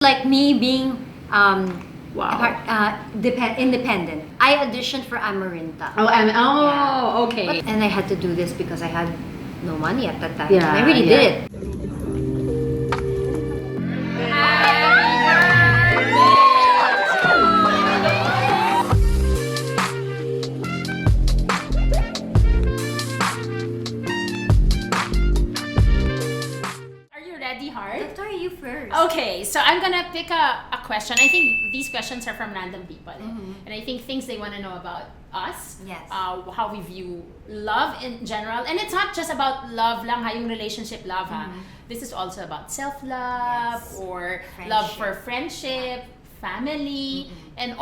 Like me being Wow. independent. I auditioned for Amarinta. Oh, okay. And I had to do this because I had no money at that time. Yeah, and I really yeah. did it. Are you ready, Heart? Doctor, you first. Okay, so I'm gonna pick a question. I think these questions are from random people, and I think things they want to know about us. Yes. How we view love in general, and it's not just about love lang ha, yung relationship love ha. This is also about self-love Yes. or Friendship. love for friendship, family, and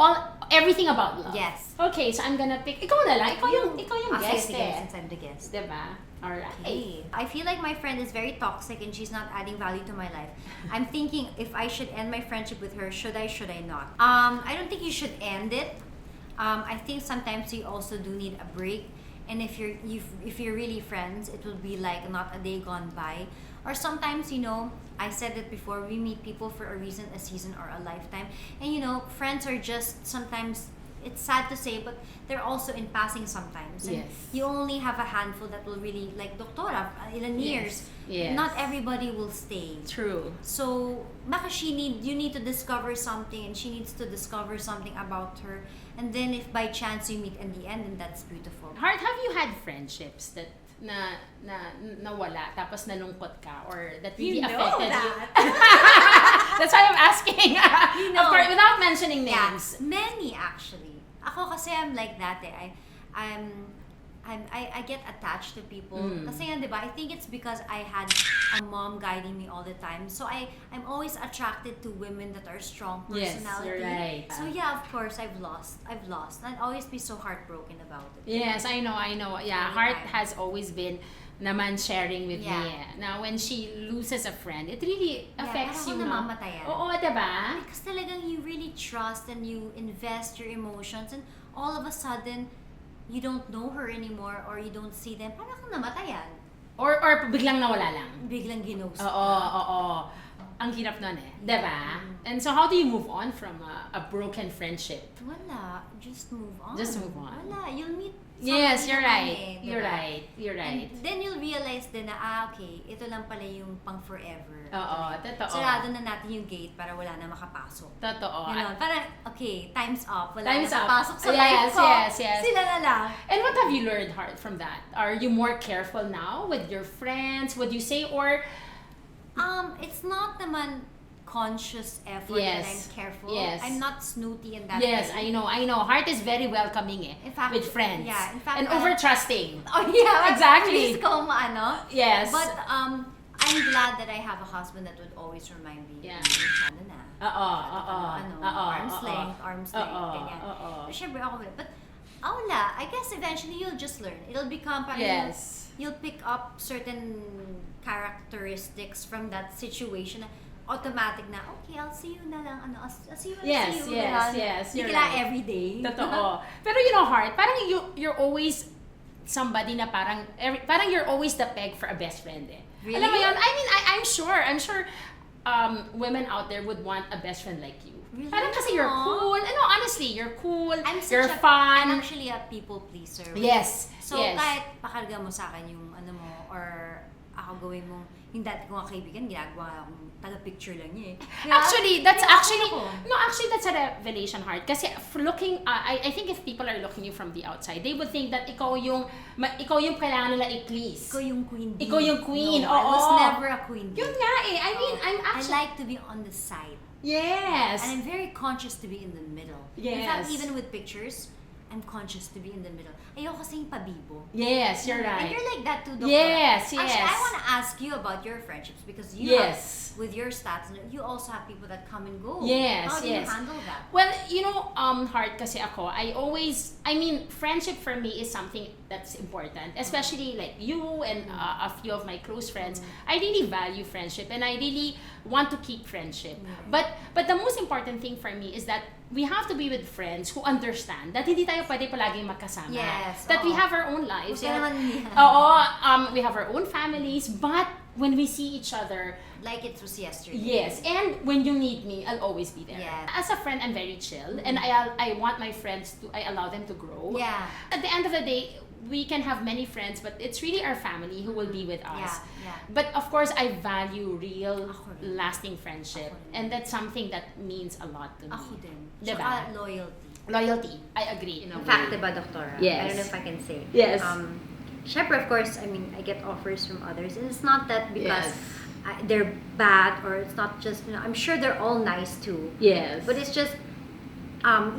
everything about love. Yes. Okay, so I'm gonna pick. Ikaw na lang. Ikaw yung Okay, guest sige, eh. since I'm the guest. Diba? Alright. Hey, I feel like my friend is very toxic and she's not adding value to my life. I'm thinking if I should end my friendship with her, should I not? I don't think you should end it. I think sometimes you also do need a break. And if you're really friends, it will be like not a day gone by. Or sometimes, I said it before, we meet people for a reason, a season, or a lifetime. And friends are just sometimes, it's sad to say, but they're also in passing sometimes. And Yes. you only have a handful that will really, like Doktora, ilan years. Yes. Not everybody will stay. True. So, baka you need to discover something and she needs to discover something about her. And then if by chance you meet in the end, then that's beautiful. Heart, have you had friendships that nawala tapos nalungkot ka or that really affected you? That's why I'm asking. Of course, without mentioning names. Yeah, many actually. Ako kasi I'm like that eh. I get attached to people. Kasi yan, diba? I think it's because I had a mom guiding me all the time. So I'm always attracted to women that are strong Yes, personality. you're right. So yeah, of course I've lost. I'd always be so heartbroken about it. Yes, I know. Yeah, Every Heart time. has always been naman sharing with me. Now, when she loses a friend, it really affects you, parang ako no? namamatayan. Oo, diba? Because talagang you really trust and you invest your emotions and all of a sudden, you don't know her anymore or you don't see them, parang kang namatayan. Or biglang nawala lang. Biglang ginost. Oo. Ang hirap nun eh. Diba? And so, how do you move on from a broken friendship? Wala. Just move on. Just move on. Wala. You'll meet Yes, somebody you're naman right. eh, You're diba? right. You're right. And then you'll realize din na, okay, ito lang pala yung pang forever. Oo, totoo. Sarado na natin yung gate para wala na makapasok. Totoo. Ganon. Parang, okay, time's up. Wala Time's na up. papasok sa Yes, life ko. yes. Sila na lang. And what have you learned, Heart, from that? Are you more careful now with your friends, would you say? Or It's not naman conscious effort Yes. that I'm careful. Yes. I'm not snooty in that yes, way. I know. Heart is very welcoming eh. In fact, with friends. yeah, in fact, and over-trusting. Oh yeah, Exactly. Please ko maano. Yes. But I'm glad that I have a husband that would always remind me. Yeah. Sana na. Arm's length, ganyan. But syempre ako wala. But wala. I guess eventually you'll just learn. It'll become parang Yes. you'll pick up certain characteristics from that situation. Automatic na, okay, I'll see you na lang, I'll see you, Yes, see you. yes, Hindi you're kailangan right. every day. Totoo. Pero Heart, parang you're always somebody na parang you're always the peg for a best friend eh. Really? Alam mo yun? I mean, I'm sure women out there would want a best friend like you. Really? Parang kasi you're Aw. cool. Honestly, you're cool. I'm You're fun. actually a people pleaser. Yes. So, yes. kahit pakarga mo sa akin yung mo, or ako gawin mo, yung dati kong kaibigan, ginagawa akong taga-picture lang niya eh. Actually, that's Actually, that's a revelation, Heart. Kasi looking, I think if people are looking you from the outside, they would think that ikaw yung kailangan nila i-please. Ikaw yung queen bee. Ikaw yung queen, No, I was oo. never a queen bee. Yun nga eh. I mean, I'm actually... I like to be on the side. Yes. And I'm very conscious to be in the middle. In Yes. fact, even with pictures, I'm conscious to be in the middle. Ayoko kasing pabibo. Yes, you're And right. you're like that too, Doctor. Yes, Actually, yes. I want to ask you about your friendships because you Yes. have, with your stats, you also have people that come and go. Yes, How do yes. you handle that? Well, Heart kasi ako, friendship for me is something that's important. Especially like you and a few of my close friends. I really value friendship and I really want to keep friendship. But the most important thing for me is that we have to be with friends who understand that hindi tayo pwede palaging magkasama. Yes, That we oo. have our own lives. Huwag ka naman yan. Oo, we have our own families, but when we see each other, Like it was yesterday. yes, and when you need me, I'll always be there. Yeah. As a friend, I'm very chill, and I want my friends to, I allow them to grow. Yeah. At the end of the day, we can have many friends, but it's really our family who will be with us. Yeah. But of course, I value real, Ako rin. lasting friendship, Ako rin. and that's something that means a lot to me. Ako din. Diba? Tsaka loyalty. Loyalty, I agree. In fact, diba, Doktora? Yes. I don't know if I can say. Yes. Syempre, of course, I mean, I get offers from others, and it's not that because Yes. they're bad, or it's not just, I'm sure they're all nice too. Yes. But it's just,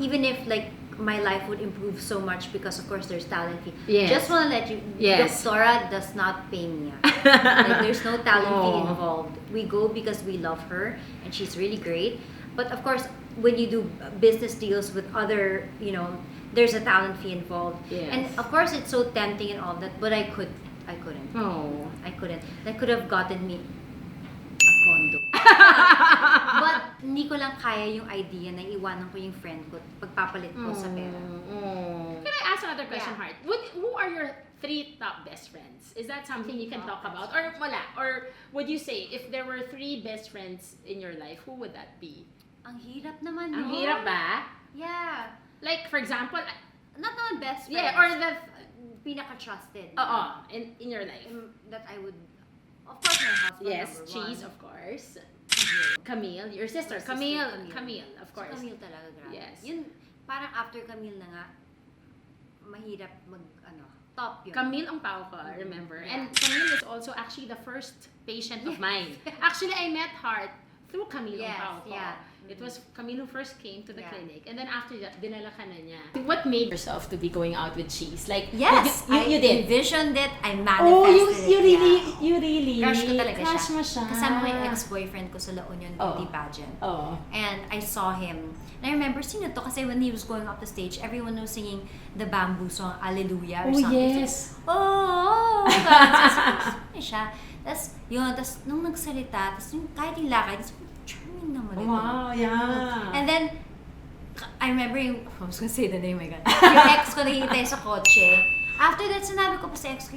even if like my life would improve so much because of course there's talent fee. Yes. Just want to let you, Yes. Doktora does not pay me. Like, there's no talent fee Oh. involved. We go because we love her and she's really great. But of course, when you do business deals with other, there's a talent fee involved. Yes. And of course, it's so tempting and all that, but I couldn't. Oh. I couldn't. That could have gotten me a condo. But hindi ko lang kaya yung idea na iwanan ko yung friend ko pagpapalit ko sa pera. Can I ask another question, Yeah. Heart? Who are your 3 top best friends? Is that something you can talk about? Or wala? Or would you say, if there were 3 best friends in your life, who would that be? Ang hirap naman Ang nun. hirap ba? Yeah. Like, for example, Not naman best friends. yeah, or the, pinaka-trusted. in your life. That I would, of course, my husband Yes, number Chiz, one. of course. Camille, your sister. My sister, Camille, of course. Camille talaga, grabe. Yes. Yun, parang after Camille na nga, mahirap top yun. Camille ang pao ko, remember? Yeah. And Camille is also actually the first patient of mine. Actually, I met Heart through Camille ang Yes, pao ko. yeah. It was Camille who first came to the Yeah. clinic. And then after that, dinala ka na niya. What made yourself to be going out with Chiz? Like, Yes, you I did. envisioned it, I Oh, manifested you it. really, yeah. you really. Crush ko talaga Crush siya. mo siya. Kasama ko yung ex-boyfriend ko sa La Union Beauty Oh. pageant. Oh. And I saw him. And I remember, sino to? Kasi when he was going up the stage, everyone was singing the bamboo song, Alleluia, or Oh, something. yes. Oh, Tapos siya. Tapos, nung nagsalita, tapos yung kahit yung lakad, charming naman ito. Wow, yeah. And then, I remember I was gonna say the name, my God. Yung ex ko nakikita sa kotse. After that, sinabi ko pa sa ex ko,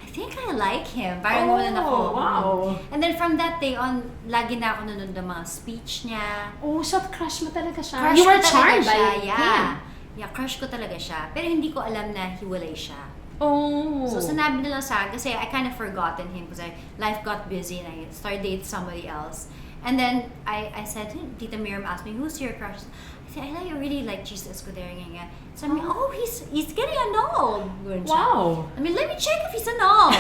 I think I like him. Parang gano'n ako. Wow. And then from that day on, lagi na ako nanonood ng mga speech niya. Oh, so crush mo talaga siya. Crush You were ko talaga charmed by siya, him. yeah. Yeah, crush ko talaga siya. Pero hindi ko alam na hiwalay siya. Oh. So sinabi na lang sa akin, kasi I kind of forgotten him because life got busy and I started dating somebody else. And then I said, Tita Miriam asked me, who's your crush? I said, I really like Evangelista-Escudero nga. So I mean, he's getting annulled. Ganun siya. Wow. I mean, let me check if he's annulled.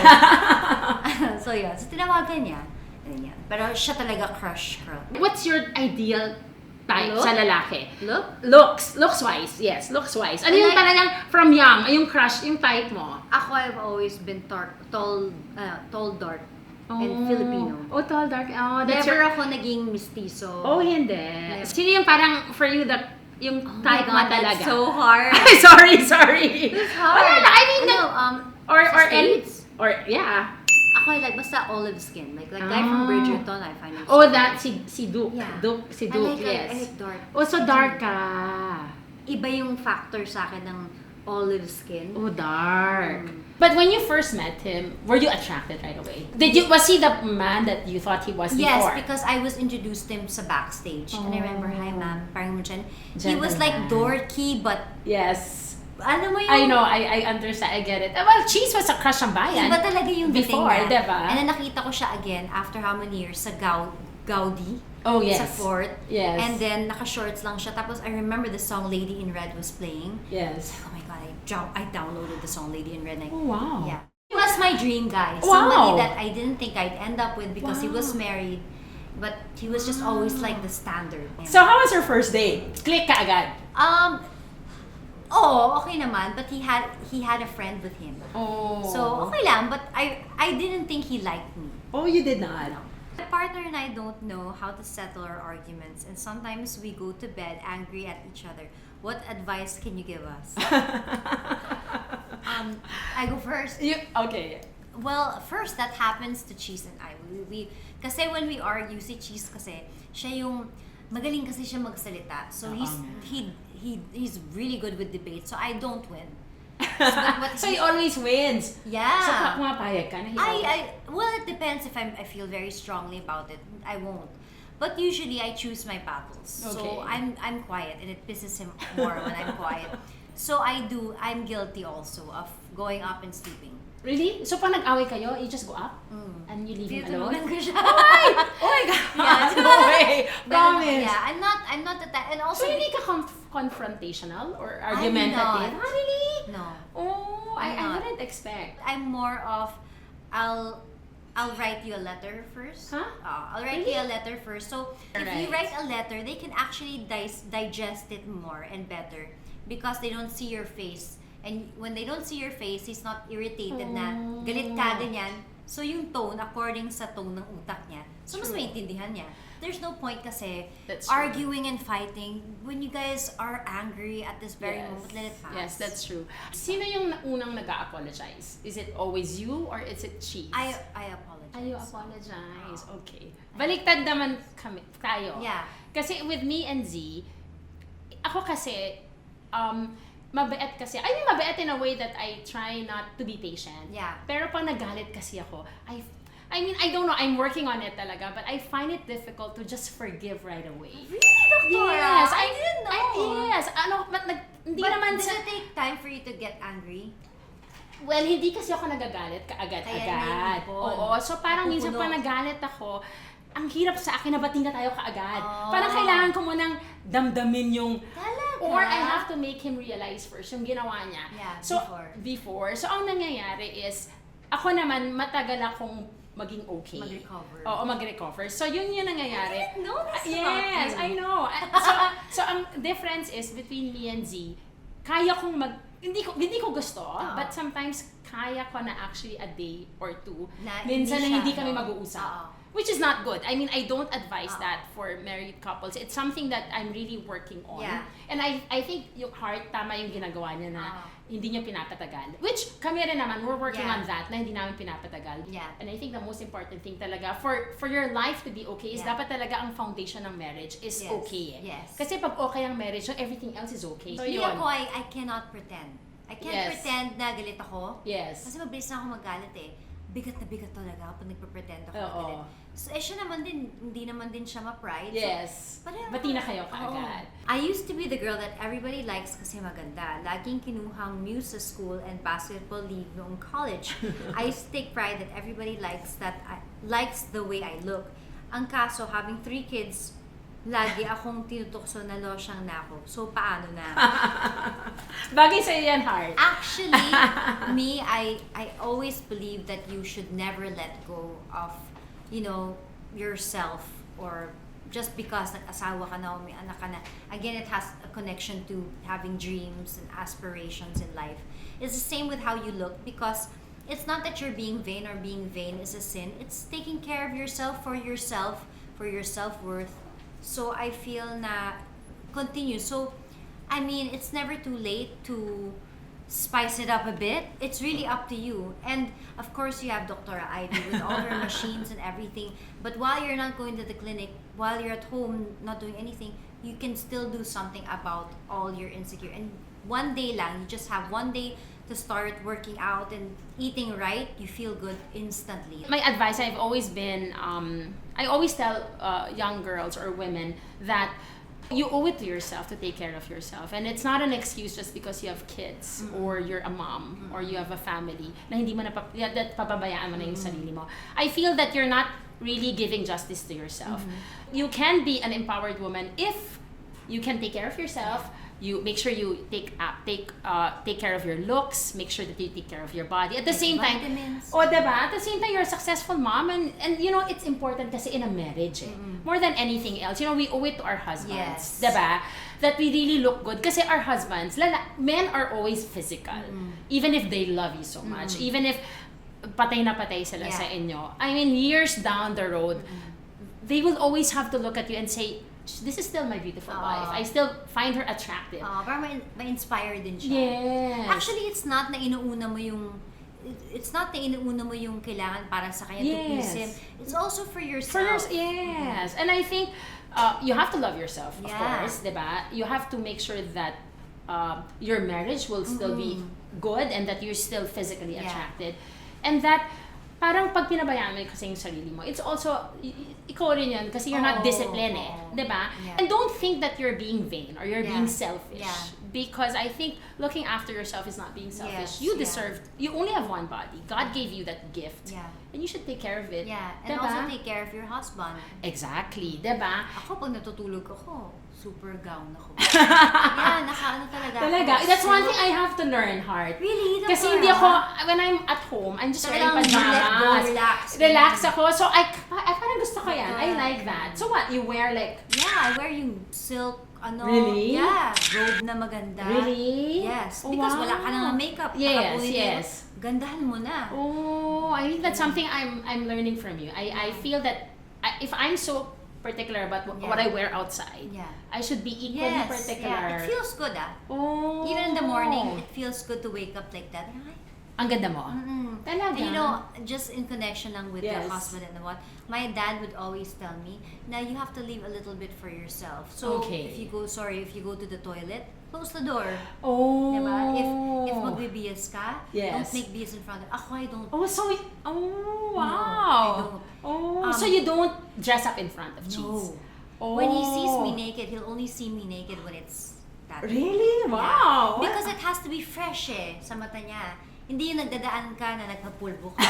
So yun, so tinawagan niya. Ganyan. Pero siya talaga crush girl. What's your ideal type Look? sa lalaki? Look? Looks-wise, yes, looks-wise. Ano yung Like- talagang from young, yung crush, yung type mo? Ako, I've always been tall, dark, and Filipino. Oh, tall, dark. Oh, that's Never your... ako naging mistiso. Oh, hindi. Never. Sino yung parang, for you, yung Oh type my mo God, talaga? that's so hard. Ay, sorry. It's hard. Wala na, I mean, or sa any, States? or, yeah. Ako, I like basta olive skin. Like guy from Bridgerton, I find him. Oh, that, si Duke. Yeah. Si I Duke, like, yes. I like dark. Oh, so dark ka. Iba yung factor sa akin ng olive skin. Oh, dark. But when you first met him, were you attracted right away? Was he the man that you thought he was Yes, before? because I was introduced to him sa backstage. And I remember, hi ma'am, parang mo dyan. He was Gentleman. like dorky, but Yes. alam mo yung... I know, I understand, I get it. Well, Chiz was a crush ng bayan. Iba talaga yung dating Before, niya. diba? And then nakita ko siya again after how many years sa Gaudi. Oh, yes. Sa Fort. Yes. And then naka-shorts lang siya. Tapos I remember the song Lady in Red was playing. Yes. Oh my God, I downloaded the song Lady in Red. And Oh, wow. Yeah. He was my dream guy. Wow. Somebody that I didn't think I'd end up with because he was Wow. married. But he was just always like the standard. So, how was your first date? Click ka agad. Okay naman. But he had a friend with him. Oh. So, okay lang. But I didn't think he liked me. Oh, you did not? My partner and I don't know how to settle our arguments, and sometimes we go to bed angry at each other. What advice can you give us? I go first. Okay. Well, first, that happens to Chiz and I. Kasi when we argue, si Chiz kasi, siya yung, magaling kasi siya magsalita. So he's really good with debate. So I don't win. So he always wins. Yeah. So pumapayag ka na well, it depends if I feel very strongly about it. I won't. But usually I choose my battles. Okay. So I'm quiet and it pisses him more when I'm quiet. So I'm guilty also of going up and sleeping. Really? So pag nag-away kayo, you just go up? And you leave him alone? Tinutulungan ko siya. Oh my God! Yeah. No way! Promise! Yeah, I'm not the type. And also, So hindi ka confrontational or argumentative? not. Really? no. Oh, I'm I not. wouldn't expect. I'm more of, I'll write you a letter first. Huh? I'll write you a letter first. So if you Right. write a letter, they can actually digest it more and better because they don't see your face. And when they don't see your face, he's not irritated na galit ka ganyan. So yung tone, according sa tone ng utak niya, so mas True. maintindihan niya. There's no point kasi That's true. arguing and fighting when you guys are angry at this very moment. Let it pass. Yes, that's true. Sino yung unang nag-a-apologize? Is it always you or is it Chiz? I apologize. You apologize. Okay. Baliktad naman tayo. Yeah. Kasi with me and Z, ako kasi, mabait kasi. I mean, mabait in a way that I try not to be patient. Yeah. Pero pag nagalit kasi ako, I mean, I don't know, I'm working on it talaga, but I find it difficult to just forgive right away. Really, Doctora? Yes, I didn't know. yes, but hindi But naman does it take time for you to get angry? Well, hindi kasi ako nagagalit Kaya kaagad-agad. naiipon. Oo, so parang minsan pa Napupuno. nagalit ako, ang hirap sa akin na bating na tayo kaagad. Oh. Parang kailangan ko munang damdamin yung Talaga? or I have to make him realize first yung ginawa niya. Yeah, so, before. So, ang nangyayari is, ako naman, matagal akong maging okay. Mag-recover. Oo, mag-recover. So, yun yung nangyayari. I didn't know this Yes, about you. I know. So, ang difference is between me and Z, kaya kong hindi ko gusto, but sometimes kaya ko na actually a day or two. Minsan na hindi kami mag-uusap. Which is not good. I mean, I don't advise that for married couples. It's something that I'm really working on. Yeah. And I think yung Heart, tama yung ginagawa niya na hindi niya pinapatagal. Which kami rin naman, we're working on that na hindi namin pinapatagal. Yeah. And I think the most important thing talaga for your life to be okay is dapat talaga ang foundation ng marriage is okay. Yes. Kasi pag okay ang marriage, so everything else is okay. So Hindi yun. ako, I cannot pretend. I can't pretend na galit ako. Yes. Kasi mabilis na ako magalit eh. Bigat na bigat talaga pag nagpe-pretend ako na Oo. galit. So, siya naman din, hindi naman din siya ma-pride. Yes. So, pareho. Bati na kayo kaagad. I used to be the girl that everybody likes kasi maganda. Laging kinuhang muse sa school and basketball league noong college. I used to take pride that everybody likes the way I look. Ang kaso, having 3 kids, lagi akong tinutukso na losyang na ako. So, paano na? Bagay sa'yo yan, Heart. Actually, me, I always believe that you should never let go of, yourself, or just because nag-asawa ka na o may anak ka na. Again, it has a connection to having dreams and aspirations in life. It's the same with how you look, because it's not that you're being vain or being vain is a sin. It's taking care of yourself, for your self-worth. So, I feel na continue. So, I mean, it's never too late to spice it up a bit. It's really up to you. And of course, you have Dr. Aivee with all her machines and everything. But while you're not going to the clinic, while you're at home not doing anything, you can still do something about all your insecurity. And one day lang, you just have one day to start working out and eating right, you feel good instantly. My advice, I've always been, I always tell young girls or women that you owe it to yourself to take care of yourself. And it's not an excuse just because you have kids or you're a mom or you have a family na hindi mo that papabayaan mo na yung sarili mo. I feel that you're not really giving justice to yourself. You can be an empowered woman if you can take care of yourself. You make sure you take care of your looks, make sure that you take care of your body. At the same time, diba? At the same time, you're a successful mom, and it's important kasi in a marriage, more than anything else. We owe it to our husbands, diba? That we really look good. Kasi our husbands, men are always physical, even if they love you so much, even if patay na patay sila sa inyo. I mean, years down the road, they will always have to look at you and say, this is still my beautiful wife. I still find her attractive. Parang ma-inspire din siya. Yes. Actually, it's not na inuuna mo yung kailangan para sa kanya to please him. It's also for yourself. Yes. And I think you have to love yourself, of course, diba? You have to make sure that your marriage will still be good and that you're still physically attracted. And that parang pag pinabayaan mo kasi yung sarili mo, it's also, ikaw rin yan kasi you're not disciplined diba? Yeah. And don't think that you're being vain or you're being selfish. Yeah. Because I think looking after yourself is not being selfish. Yes, You deserve, you only have one body. God gave you that gift. Yeah. And you should take care of it. Yeah, and diba? also take care of your husband. Exactly, diba? Ako, pag natutulog ako, super gown ako. Yeah, nakaano talaga. Talaga. That's one thing I have to learn, Heart. Really? Kasi hindi ako, when I'm at home, I'm just wearing Talagang let go, pajamas. relax. Relax ako. So, I parang gusto ko yan. I like that. So what? You wear like... Yeah, I wear yung silk, Really? Yeah, robe na maganda. Really? Yes. Oh, Because wow. wala ka nang makeup. Yes, Nakapulit yes. Gandahan mo na. Oh, I think that's something I'm learning from you. I feel that if I'm so particular about what I wear outside, I should be equally particular. Yeah. It feels good Oh. Even in the morning, it feels good to wake up like that. Ang ganda mo. Talaga. And you know, just in connection lang with Yes. the husband and what, my dad would always tell me, now you have to leave a little bit for yourself. So if you go to the toilet, close the door. Oh. Diba? If magbibiyas ka, don't make BS in front of ako. I don't. Oh, so wow. No, I don't. Oh, so you don't dress up in front of Chiz. No. Oh. When he sees me naked, he'll only see me naked when it's that. Really? Wow. Yeah. Because it has to be fresh sa mata niya. Hindi yung nagdadaan ka na nagpapulbo ka.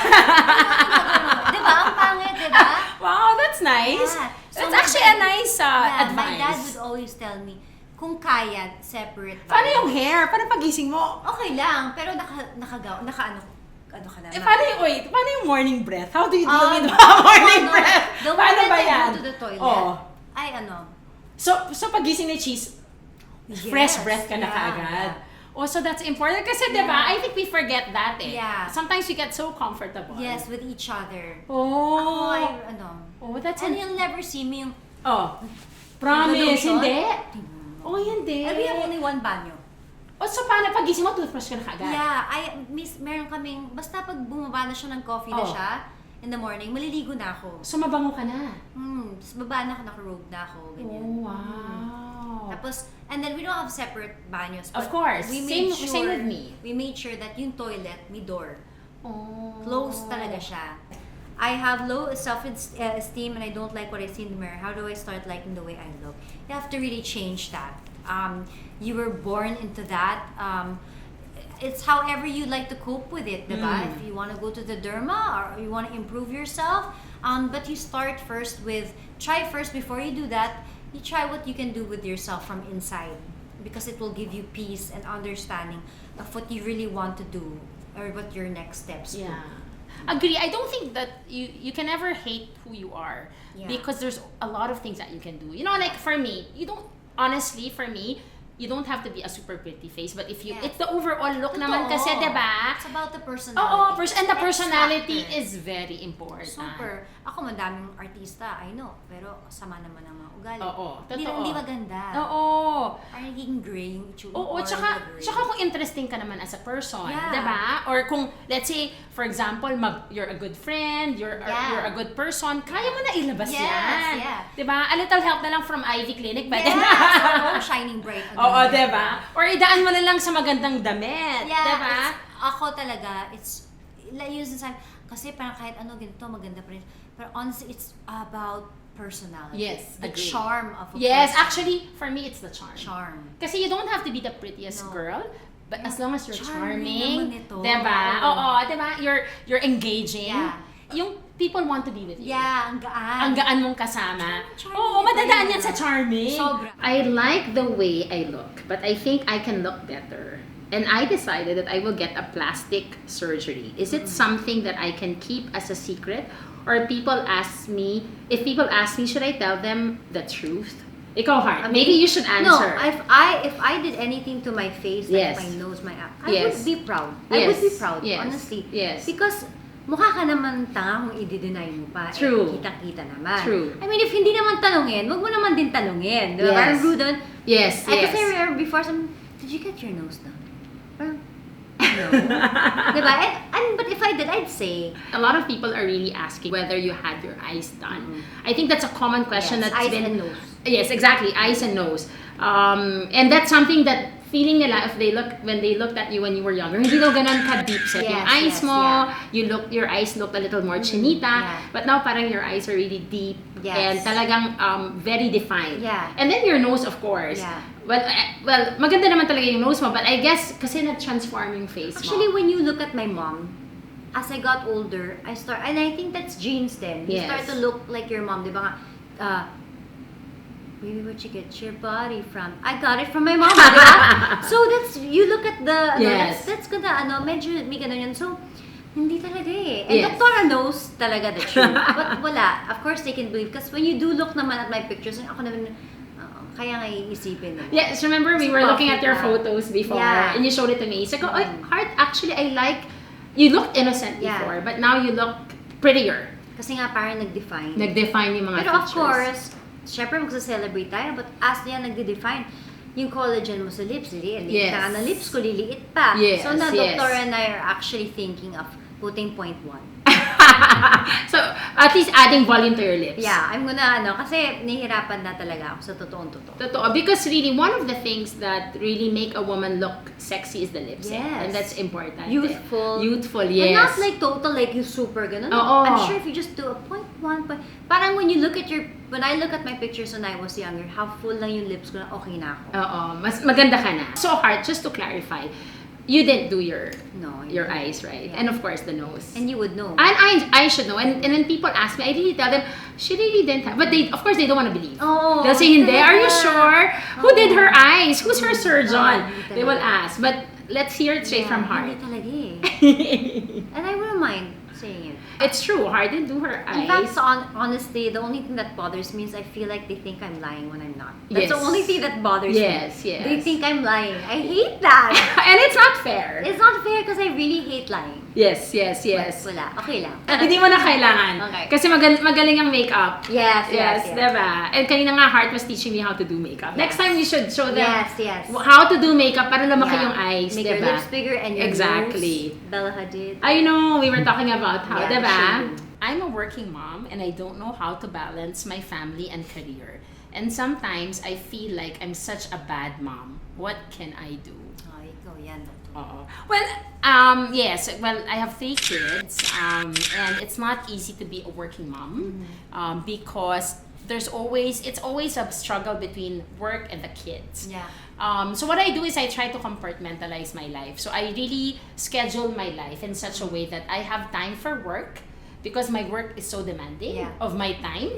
Diba? Ang pangit, diba? Wow, that's nice. Yeah. So That's actually a nice advice. My dad would always tell me, kung kaya, separate. Paano yung hair? Paano pagising mo? Okay lang, pero ano ka na. Paano yung morning breath? How do you deal with morning breath? The Paano moment ba I yan? go to the toilet, So pagising ni Chiz, fresh breath ka na kaagad. Yeah. Oh, so that's important kasi diba, I think we forget that Yeah. Sometimes we get so comfortable. Yes, with each other. Oh. Ako, that's and you'll never see me yung promise, Revolution? hindi. Oh, hindi. we have only one banyo. Oh, so paano pagising mo, toothbrush ka na kaagad? Yeah, meron kaming, basta pag bumaba na siya ng coffee na siya, in the morning, maliligo na ako. So mabango ka na? Tapos baba na ako, naka-robe na ako, ganyan. Oh, wow. Tapos, and then we don't have separate banyos. Of course. We made Same with me. We made sure that yung toilet, may door. Oh. Closed talaga siya. I have low self-esteem and I don't like what I see in the mirror. How do I start liking the way I look? You have to really change that. You were born into that. It's however you like to cope with it, diba? If you want to go to the derma or you want to improve yourself, but you start first try first before you do that, you try what you can do with yourself from inside, because it will give you peace and understanding of what you really want to do or what your next steps will be. Agree. I don't think that you can ever hate who you are because there's a lot of things that you can do. You know, like for me, you don't have to be a super pretty face, but if you, it's the overall look naman kasi, diba? It's about the personality. And the personality is very important. Super. Ako, madaming artista, I know, pero sama naman ang mga ugali. Totoo. Hindi maganda. Parang nagiging gray yung itsura. Tsaka kung interesting ka naman as a person, diba? Or kung, let's say, for example, you're a good friend, you're a good person, kaya mo na ilabas yan. Diba? A little help na lang from Aivee Clinic, but shining bright. Diba? Or idaan mo na lang sa magandang damit, diba? Ako talaga, kasi parang kahit ano ganito, maganda pa rin. Pero honestly, it's about personality. Yes, the agree. charm of a Yes, person. actually, for me, it's the charm. Kasi you don't have to be the prettiest girl, but as long as you're charming, diba? Diba? You're engaging. Yung people want to be with you. Ang gaan. Ang gaan mong kasama. Madadaan yan sa charming. Sobra. I like the way I look, but I think I can look better. And I decided that I will get a plastic surgery. Is it something that I can keep as a secret? Or if people ask me, should I tell them the truth? Ikaw, Heart, maybe you should answer. No, if I did anything to my face, like my nose, my eye, I would be proud. I would be proud, honestly. Yes. Because mukha ka naman tanga kung i-deny mo pa. True. Kita-kita naman. True. I mean, if hindi naman tanungin, wag mo naman din tanungin. Diba? Parang rude doon. Yes. Kasi I remember before, did you get your nose done? Parang, no. Diba? But if I did, I'd say. A lot of people are really asking whether you had your eyes done. I think that's a common question that's eyes been... and nose. Yes, exactly. Eyes and nose. And that's something that feeling nila if when they looked at you when you were younger, hindi daw ganun ka-deep set yung eyes mo. Your eyes look a little more chinita. But now parang your eyes are really deep and talagang very defined. And then your nose, of course. Well, maganda naman talaga yung nose mo, but I guess kasi na-transform yung face mo. Actually, when you look at my mom, as I got older, and I think that's genes then. You start to look like your mom, di ba nga? Maybe where'd you get your body from? I got it from my mom, diba? So you look at the, that's gonna, medyo may ganun yun. So, hindi talaga eh. And Doktora knows talaga the truth. But wala. Of course, they can believe. Because when you do look naman at my pictures, ako naman, kaya nga iisipin. Yes, remember we were looking at your photos before and you showed it to me. So, Heart, actually, I like, you looked innocent before, but now you look prettier. Kasi nga parang nag-define. Nag-define yung mga features. Pero of course, syempre magsa-celebrate tayo, but as yan nagde-define, yung collagen mo sa lips, liliit ka na lips ko, liliit pa. So na Doctor and I are actually thinking of putting 0.1. So, at least adding volume to your lips. Yeah, I'm gonna, kasi nahihirapan na talaga ako sa totoong-totoo. Totoo. Because really, one of the things that really make a woman look sexy is the lips. Yes. And that's important. Youthful. Youthful, yes. And not like total, like you super ganun. I'm sure if you just do a 0.1, parang when you look at when I look at my pictures when I was younger, how full lang yung lips ko na okay na ako. Oo. Mas maganda ka na. So, Heart, just to clarify, you didn't do your eyes, right? And of course, the nose. And you would know. And I should know. And then people ask me, I really tell them, she really didn't have. But of course, they don't want to believe. They'll say, hindi, are you sure? Who did her eyes? Who's her surgeon? They will ask. But let's hear it straight from Heart. Hindi talaga eh. And I wouldn't mind saying it. It's true. Heart didn't do her eyes. In fact, honestly, the only thing that bothers me is I feel like they think I'm lying when I'm not. That's the only thing that bothers me. Yes. They think I'm lying. I hate that. And it's not fair. It's not fair because I really hate lying. Yes. But wala. Okay lang. Hindi mo na kailangan. Okay. Kasi magaling ang makeup. Yes. Diba? And kanina nga, Heart was teaching me how to do makeup. Next time, you should show them how to do makeup para lumaki yung eyes. Make diba? your lips bigger and your nose. Bella Hadid. I know. We were talking about how, diba? I'm a working mom and I don't know how to balance my family and career. And sometimes I feel like I'm such a bad mom. What can I do? Ikaw yan. Well, yes. Well, I have 3 kids, and it's not easy to be a working mom because it's always a struggle between work and the kids. So what I do is I try to compartmentalize my life. So I really schedule my life in such a way that I have time for work because my work is so demanding of my time.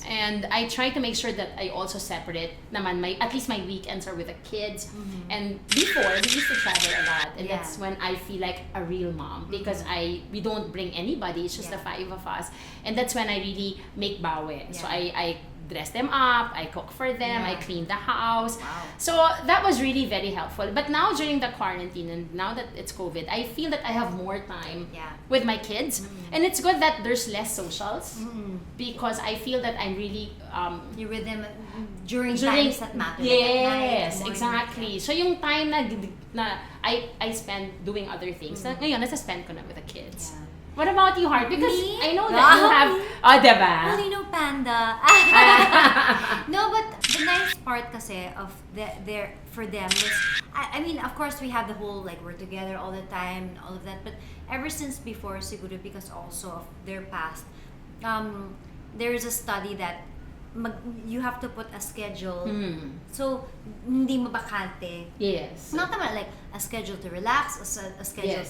And I try to make sure that I also separate naman at least my weekends are with the kids. And before, we used to travel a lot. And that's when I feel like a real mom because we don't bring anybody. It's just the 5 of us. And that's when I really make bawi. So I dress them up, I cook for them, I clean the house. So that was really very helpful. But now during the quarantine and now that it's COVID, I feel that I have more time with my kids. And it's good that there's less socials because I feel that I'm really you're with them during times that matter. Yes, exactly. So yung time na I spend doing other things, ngayon nasa-spend ko na with the kids. What about you, Heart? Because I know that you have... diba? Well, you know, Panda. No, but the nice part kasi of for them was... I mean, of course, we have the whole, like, we're together all the time and all of that. But ever since before, siguro, because also of their past, there is a study that you have to put a schedule. So, hindi mabakante. Yes. Not naman like a schedule to relax, a schedule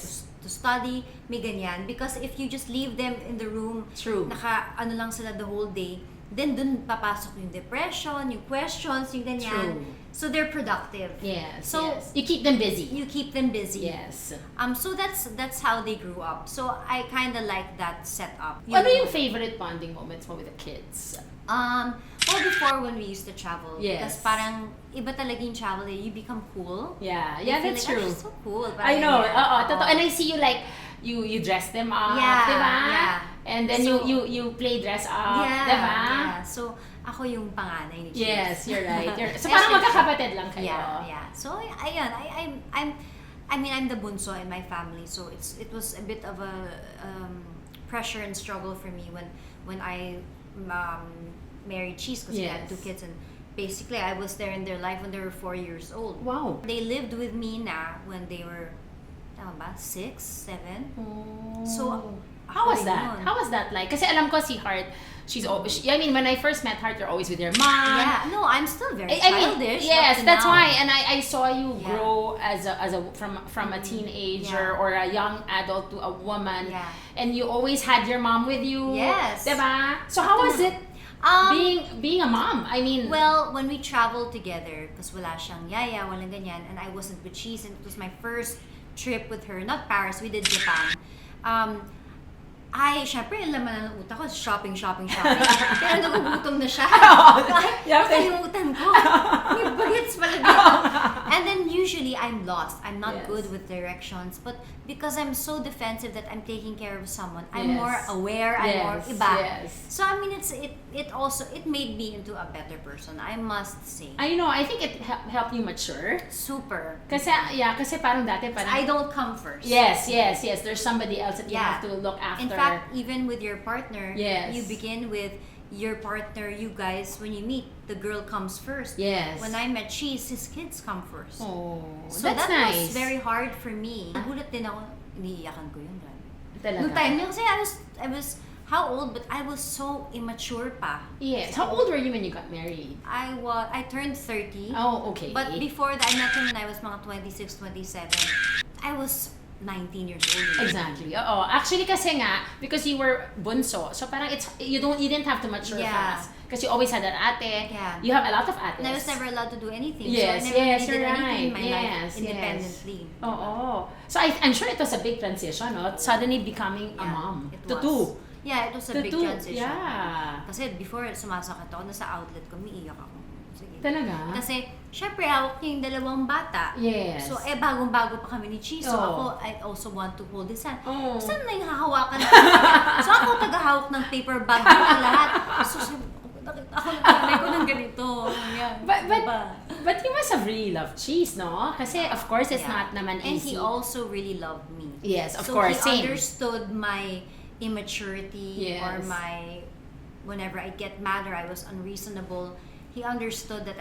to study, may ganyan. Because if you just leave them in the room, naka-ano lang sila the whole day, then dun papasok yung depression, yung questions, yung ganyan. So they're productive. So you keep them busy. Yes. So that's how they grew up. So I kind of like that setup. Ano yung favorite bonding moments mo with the kids? Well, before when we used to travel, because parang iba talaga yung travel, you become cool. That's true. So cool. I know. Totoo. And I see you like you dress them up, diba? And then you play dress up, diba? So ako yung panganay ni Chiz. Yes, you're right. So parang magkakapatid lang kayo. So ayun, I'm the bunso in my family, so it was a bit of a pressure and struggle for me when I married Chiz because we had 2 kids and basically, I was there in their life when they were 4 years old. Wow. They lived with me na when they were, tama ba, 6, 7. Oh. So, How was ako that? yun. How was that like? Kasi alam ko si Heart, I mean, when I first met Heart, you're always with your mom. Yeah, no, I'm still very I mean, childish. yes, up to that's now. why, and I saw you Yeah. grow from a teenager Yeah. or a young adult to a woman, Yeah. and you always had your mom with you. Yes. Diba? So how was it being a mom? I mean, Well, when we traveled together, because wala siyang yaya, walang ganyan, and I wasn't with Chiz, and it was my first trip with her, not Paris, we did Japan. Syempre, yung laman ng utak ko, shopping. Pero nagugutom na siya. Nakalimutan ko. May bagets pala dito. And then usually, I'm lost. I'm not Yes. good with directions. But because I'm so defensive that I'm taking care of someone, I'm Yes. more aware, I'm more Yes, iba. yes. So, I mean, it made me into a better person, I must say. I know, I think it helped you mature. Super. Kasi parang dati parang... I don't come first. Yes. There's somebody else that you Yeah. have to look after. In fact, even with your partner, Yes. you begin with your partner, you guys, when you meet, the girl comes first. Yes. When I met Chiz, his kids come first. Oh, So that's that nice. was very hard for me. Nagulat din ako, iniiyakan ko yun. Talaga. Noong time niya, kasi I was, how old? But I was so immature pa. Yes. How old were you when you got married? I turned 30. Oh, okay. But before that, I met him when I was mga 26, 27. I was 19 years old. Exactly. Oo. Actually kasi nga, because you were bunso, so parang you didn't have to mature Yeah. fast. Because you always had an ate. Yeah. You have a lot of ates. And I was never allowed to do anything. Yes, so I never yes, really did you're anything in my right. life Yes, independently. Oo. So I'm sure it was a big transition, no? Suddenly becoming a Yeah, mom. it To was. two. Yeah, it was a To big two. transition. Yeah. Kasi before sumasakit ako, nasa outlet ko, umiiyak ako. Sige. Talaga? Kasi, syempre, hawak niya yung dalawang bata. Yes. So, bagong-bago pa kami ni Chiz. So, Oh. ako, I also want to hold his hand. Oh. Saan na yung hahawakan? So, ako tagahawak ng paper bag ng lahat. So, nakita ako ng nanay ko ng ganito. Yan. Diba? But you must have really loved Chiz, no? Kasi of course it's Yeah. not naman And easy. he also really loved me. Yes, of so course, he same. understood my immaturity or Yes. whenever I get mad or I was unreasonable, he understood that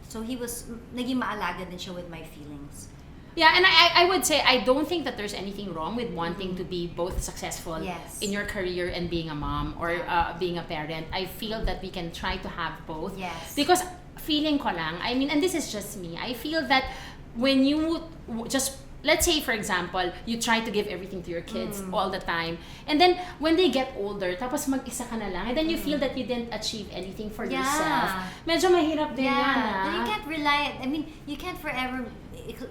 so he was, naging maalaga din siya with my feelings. Yeah, and I would say I don't think that there's anything wrong with wanting to be both successful Yes. in your career and being a mom or being a parent. I feel that we can try to have both. Yes. Because feeling ko lang, I mean, and this is just me, I feel that when you just, let's say for example, you try to give everything to your kids all the time, and then when they get older, tapos mag-isa ka na lang, and then you feel that you didn't achieve anything for Yeah. yourself. Medyo mahirap din yan, Yeah, then you can't rely. I mean, you can't forever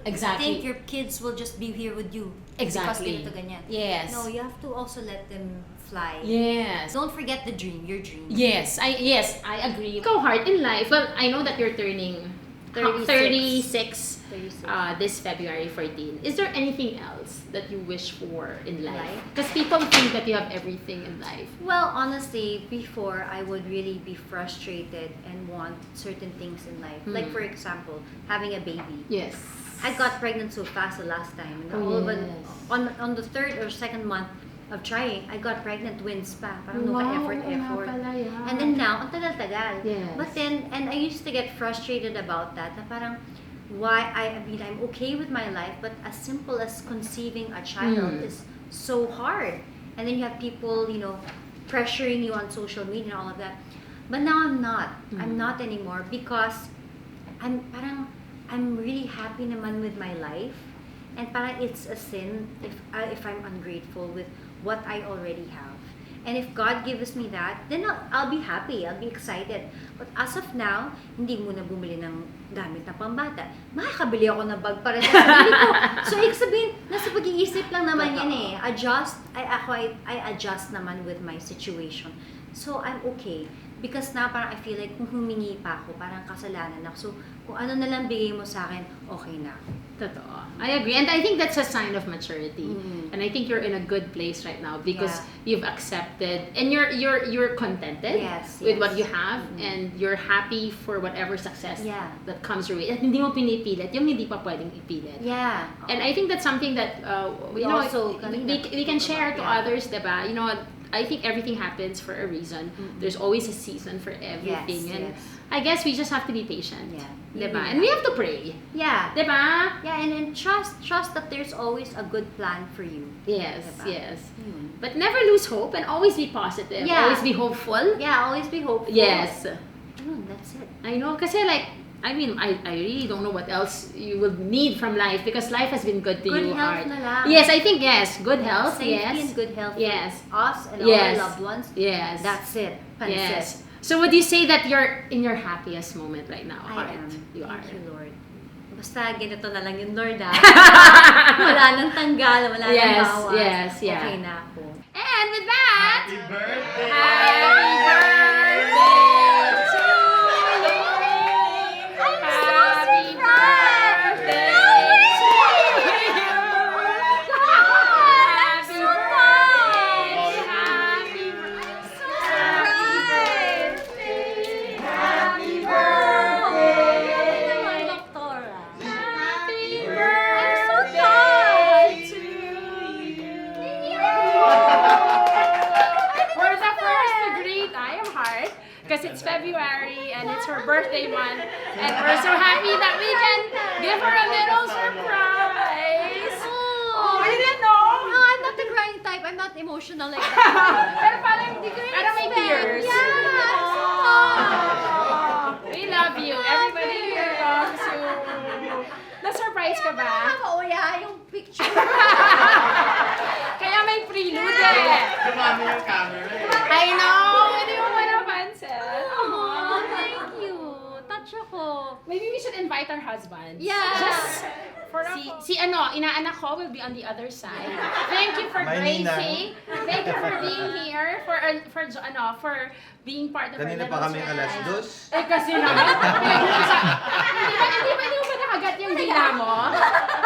Exactly. think your kids will just be here with you. Exactly. Because ganito, ganyan. Yes. No, you have to also let them fly. Yes. Don't forget the dream, your dream. Yes, I agree. Go hard in life. Well, I know that you're turning 36 36. this February 14. Is there anything else that you wish for in life? Life? Because people think that you have everything in life. Well, honestly, before I would really be frustrated and want certain things in life. Like for example, having a baby. Yes. I got pregnant so fast the last time. And Oh, all of yes. on the third or second month of trying, I got pregnant twins pa. Parang Wow, effort. wala pala yan. And then now, ang tagal-tagal. Yes. But then, and I used to get frustrated about that. Na parang, I mean, I'm okay with my life, but as simple as conceiving a child is so hard. And then you have people, pressuring you on social media and all of that. But now I'm not. I'm not anymore because I'm really happy naman with my life, and parang it's a sin if I'm ungrateful with what I already have. And if God gives me that, then I'll be happy, I'll be excited. But as of now, hindi muna bumili ng gamit na pambata. Makakabili ako ng bag para sa sarili ko. So, ibig sabihin, nasa pag-iisip lang naman yan eh. I adjust naman with my situation. So, I'm okay. Because na parang I feel like kung humingi pa ako, parang kasalanan ako. So, kung ano na lang bigay mo sa akin, okay na. Totoo. I agree. And I think that's a sign of maturity. And I think you're in a good place right now because you've accepted and you're contented with what you have and you're happy for whatever success that comes your way. At hindi mo pinipilit yung hindi pa pwedeng ipilit. Yeah. And I think that's something that we also can share to others, diba? I think everything happens for a reason. There's always a season for everything. Yes, and yes. I guess we just have to be patient. Yeah. Diba? Yeah. And we have to pray. Yeah. Diba? Yeah, and trust that there's always a good plan for you. Yes, Diba? yes. But never lose hope and always be positive. Yeah. Always be hopeful. Yeah, always be hopeful. Yes. That's it. I know. Kasi like, I mean, I really don't know what else you would need from life because life has been good to Good you, health Heart. na lang. Yes, I think yes. Good health, Safety yes. and good health. Yes. For us and Yes. our loved ones. Yes. That's it. Pansit. Yes. So would you say that you're in your happiest moment right now, I Heart? am. You Thank are. you, Lord. Basta ganito na lang yung Lord, ah. Wala nang tanggal, wala nang Yes, bawas. yes, yeah. Okay na ako. And with that, Happy birthday! happy birthday to you! Happy birthday to you! Happy birthday! Happy birthday! Naman, Doktora. Happy birthday to you! We're the first to greet I Am Heart because it's February and it's her birthday month, and we're so happy that we can give her a little surprise. Oh, you didn't know? No, I'm not the crying type. I'm not emotional like that. Pero parang hindi ko yung may tears. Yeah, I'm so Oh, we love you. Everybody here loves you. Na-surprise ka ba? Nakaka-uya yung picture. Kaya may prelude eh. Dumami yung camera eh. I know! Hindi mo ba napansin? Oh, thank you. Touch ako. Maybe we should invite our husbands. Yeah. Just for si inaanak ko will be on the other side. Thank you for My gracing. Thank you for being here for being part of Kanina our pa little kami surprise. 2:00. Eh kasi naman. Hindi mo ba nakagat yung dila mo?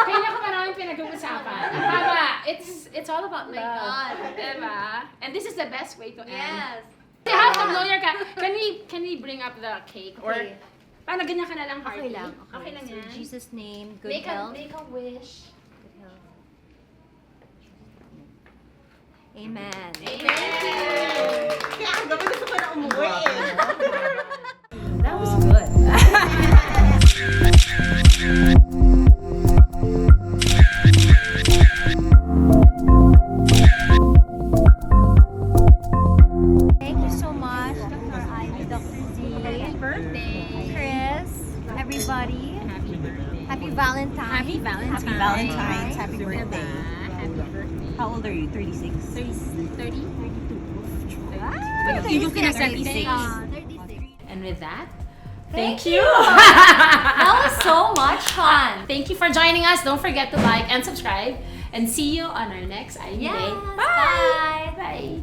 Kaya ko pa namin pinag-uusapan. Tama. It's all about my love. God. Diba? And this is the best way to end. Yes. You have to blow your Can we bring up the cake? Or Okay. paano ganyan ka na lang, Hearty? Okay lang. Okay lang So, yan. in Jesus' name, good Make health. a wish. Good health. Amen. Kaya dapat gusto ko na umuwi eh. That was good. Thank you so much, Dr. Aivee, Dr. Z. Happy birthday. Chris, everybody. Happy birthday. Happy Valentine's. Happy Valentine's. Happy Valentine's. Happy Diba? birthday. Happy birthday. How old are you? 36? 30? Ah, Yung 36. 36. 36. And with that, Thank you. That was so much fun. thank you for joining us. Don't forget to like and subscribe. And see you on our next Aivee Day. Yes, bye. Bye.